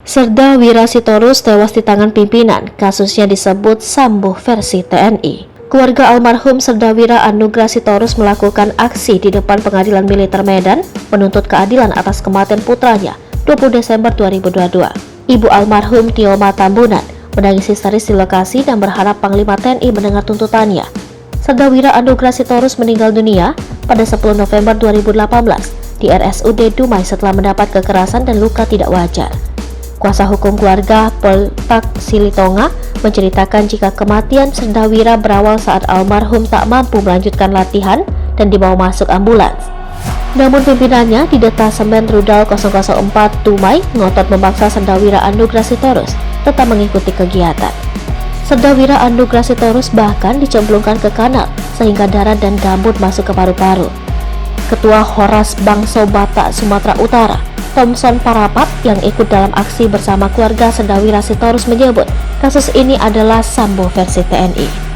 Serda Wira Sitorus tewas di tangan pimpinan, kasusnya disebut Sambo versi TNI. Keluarga almarhum Serda Wira Anugrah Sitorus melakukan aksi di depan Pengadilan Militer Medan menuntut keadilan atas kematian putranya 20 Desember 2022. Ibu almarhum Tioma Tambunan menangis histeris di lokasi dan berharap Panglima TNI mendengar tuntutannya. Serda Wira Anugrah Sitorus meninggal dunia pada 10 November 2018 di RSUD Dumai setelah mendapat kekerasan dan luka tidak wajar. Kuasa hukum keluarga Poltak Silitonga menceritakan jika kematian Serda Wira berawal saat almarhum tak mampu melanjutkan latihan dan dibawa masuk ambulans. Namun pimpinannya di Detasemen Rudal 004 Dumai ngotot memaksa Serda Wira Anugrah Sitorus tetap mengikuti kegiatan. Serda Wira Anugrah Sitorus bahkan dicemplungkan ke kanal sehingga darah dan gambut masuk ke paru-paru. Ketua Horas Bangso Batak Sumatera Utara Thomson Parapat yang ikut dalam aksi bersama keluarga Serda Wira Sitorus menyebut kasus ini adalah Sambo versi TNI.